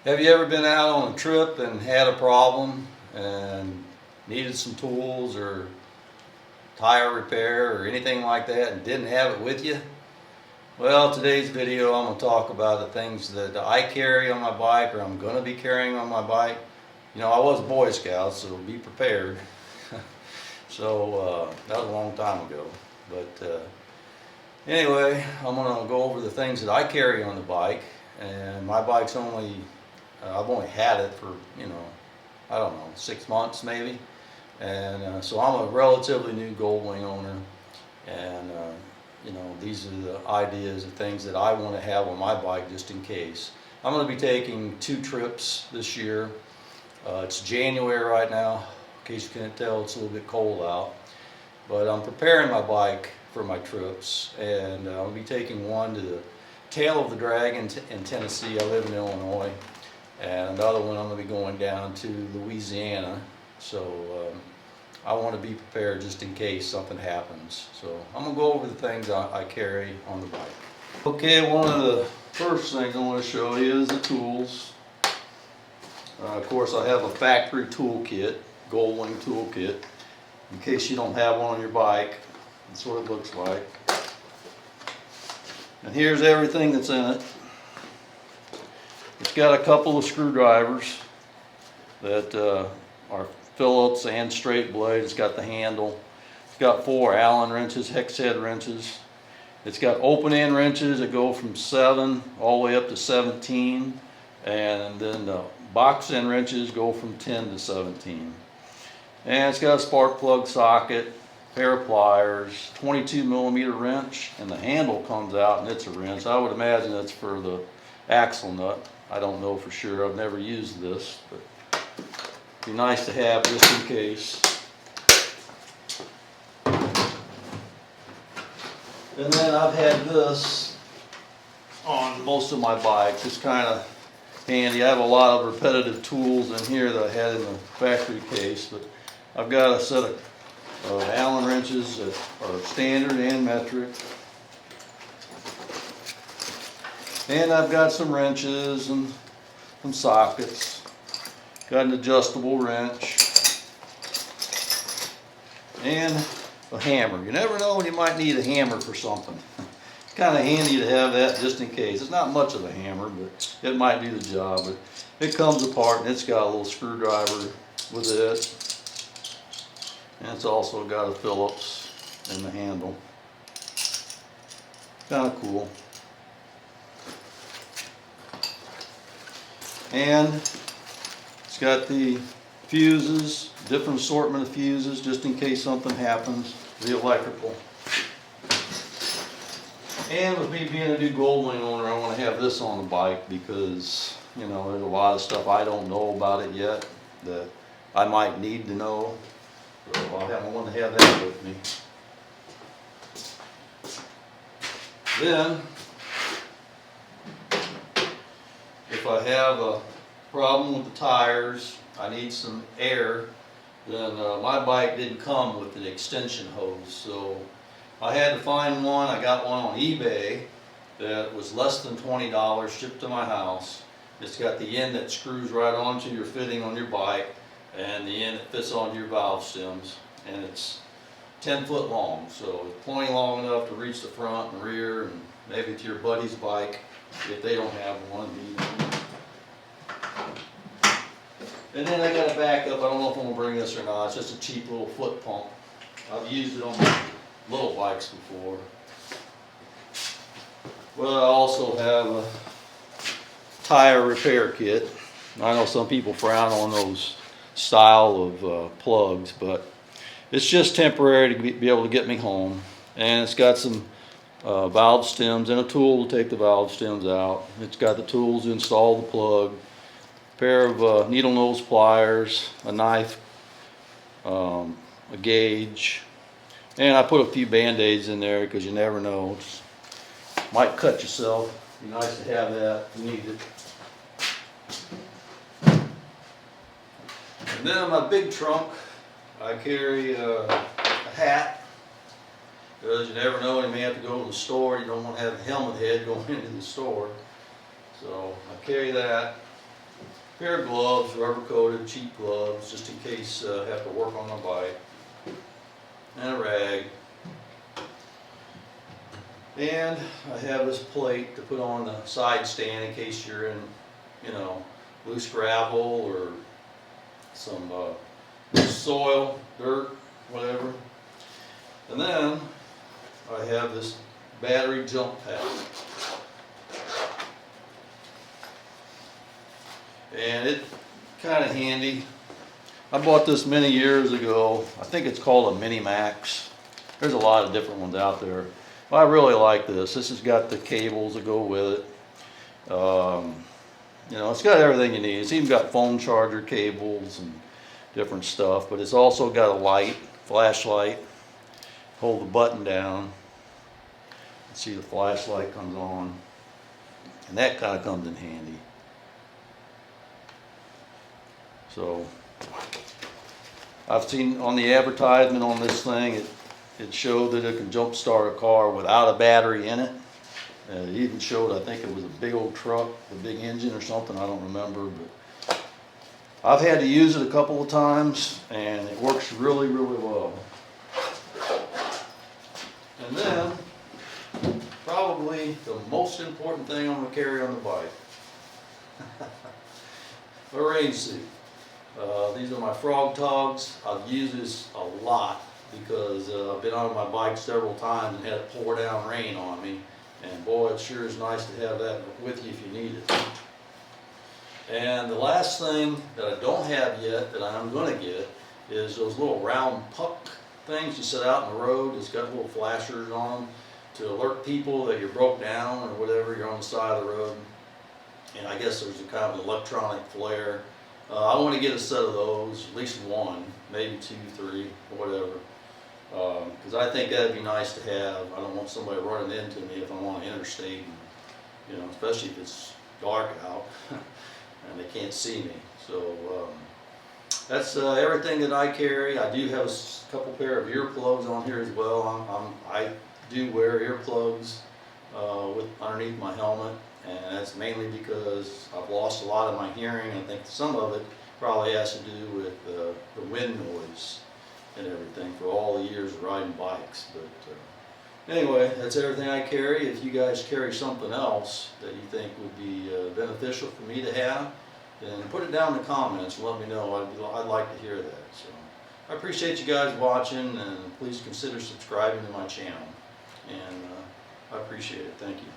Have you ever been out on a trip and had a problem and needed some tools or tire repair or anything like that and didn't have it with you? Well, today's video I'm going to talk about the things that I carry on my bike or I'm going to be carrying on my bike. You know, I was a Boy Scout, so be prepared. So that was a long time ago. But anyway, I'm going to go over the things that I carry on the bike. And my bike's only I've only had it for, I don't know, 6 months maybe. And so I'm a relatively new Goldwing owner. And, these are the ideas of things that I want to have on my bike just in case. I'm going to be taking 2 trips this year. It's January right now. In case you can't tell, it's a little bit cold out. But I'm preparing my bike for my trips. And I'll be taking one to the Tail of the Dragon in Tennessee. I live in Illinois. And another one I'm going to be going down to Louisiana, so I want to be prepared just in case something happens. So I'm going to go over the things I carry on the bike. Okay, one of the first things I want to show you is the tools. Of course, I have a factory toolkit, Goldwing toolkit. In case you don't have one on your bike, that's what it looks like. And here's everything that's in it. It's got a couple of screwdrivers that are Phillips and straight blade. It's got the handle. It's got 4 Allen wrenches, hex head wrenches. It's got open end wrenches that go from 7 all the way up to 17. And then the box end wrenches go from 10 to 17. And it's got a spark plug socket, pair of pliers, 22mm wrench, and the handle comes out and it's a wrench. I would imagine that's for the axle nut. I don't know for sure. I've never used this, but it'd be nice to have just in case. And then I've had this on most of my bikes. It's kind of handy. I have a lot of repetitive tools in here that I had in the factory case, but I've got a set of Allen wrenches that are standard and metric. And I've got some wrenches and some sockets. Got an adjustable wrench. And a hammer. You never know when you might need a hammer for something. It's kind of handy to have that just in case. It's not much of a hammer, but it might do the job. But it comes apart and it's got a little screwdriver with it. And it's also got a Phillips in the handle. Kind of cool. And it's got the fuses, different assortment of fuses just in case something happens, the electrical. And with me being a new Goldwing owner, I want to have this on the bike because, there's a lot of stuff I don't know about it yet that I might need to know. So I want to have that with me. Then, if I have a problem with the tires, I need some air, then my bike didn't come with an extension hose. So I had to find one. I got one on eBay that was less than $20 shipped to my house. It's got the end that screws right onto your fitting on your bike and the end that fits onto your valve stems. And it's 10 foot long, so it's plenty long enough to reach the front and rear and maybe to your buddy's bike if they don't have one. And then I got a backup. I don't know if I'm going to bring this or not. It's just a cheap little foot pump. I've used it on my little bikes before. Well, I also have a tire repair kit. I know some people frown on those style of plugs, but it's just temporary to be able to get me home. And it's got some valve stems and a tool to take the valve stems out. It's got the tools to install the plug, a pair of needle nose pliers, a knife, a gauge, and I put a few band-aids in there because you never know. Might cut yourself. Be nice to have that if you need it. And then in my big trunk, I carry a hat, because you never know, you may have to go to the store. You don't want to have a helmet head going into the store. So I carry that. pair of gloves, rubber coated, cheap gloves, just in case I have to work on my bike, and a rag. And I have this plate to put on the side stand in case you're in, you know, loose gravel or some loose soil, dirt, whatever. And then I have this battery jump pad. And it's kind of handy. I bought this many years ago. I think it's called a Mini Max. There's a lot of different ones out there. I really like this. This has got the cables that go with it. You know, it's got everything you need. It's even got phone charger cables and different stuff, but it's also got a light, flashlight. Hold the button down. See, the flashlight comes on, and that kind of comes in handy. So I've seen on the advertisement on this thing, it showed that it can jump start a car without a battery in it. It even showed, I think it was a big old truck, a big engine or something, I don't remember, but I've had to use it a couple of times and it works really, really well. And then, probably the most important thing I'm going to carry on the bike, a rain suit. These are my Frog Togs. I've used this a lot because I've been on my bike several times and had it pour down rain on me. And boy, it sure is nice to have that with you if you need it. And the last thing that I don't have yet that I'm going to get is those little round puck things you set out in the road. It's got little flashers on them to alert people that you're broke down or whatever, you're on the side of the road. And I guess there's a kind of an electronic flare. I want to get a set of those, at least one, maybe 2, 3, or whatever. Because I think that'd be nice to have. I don't want somebody running into me if I'm on the interstate, and, you know, especially if it's dark out and they can't see me. So that's everything that I carry. I do have a couple pair of earplugs on here as well. I do wear earplugs with underneath my helmet, and that's mainly because I've lost a lot of my hearing. I think some of it probably has to do with the wind noise and everything for all the years of riding bikes. But anyway, that's everything I carry. If you guys carry something else that you think would be beneficial for me to have, then put it down in the comments and let me know. I'd like to hear that. So I appreciate you guys watching, and please consider subscribing to my channel. And I appreciate it. Thank you.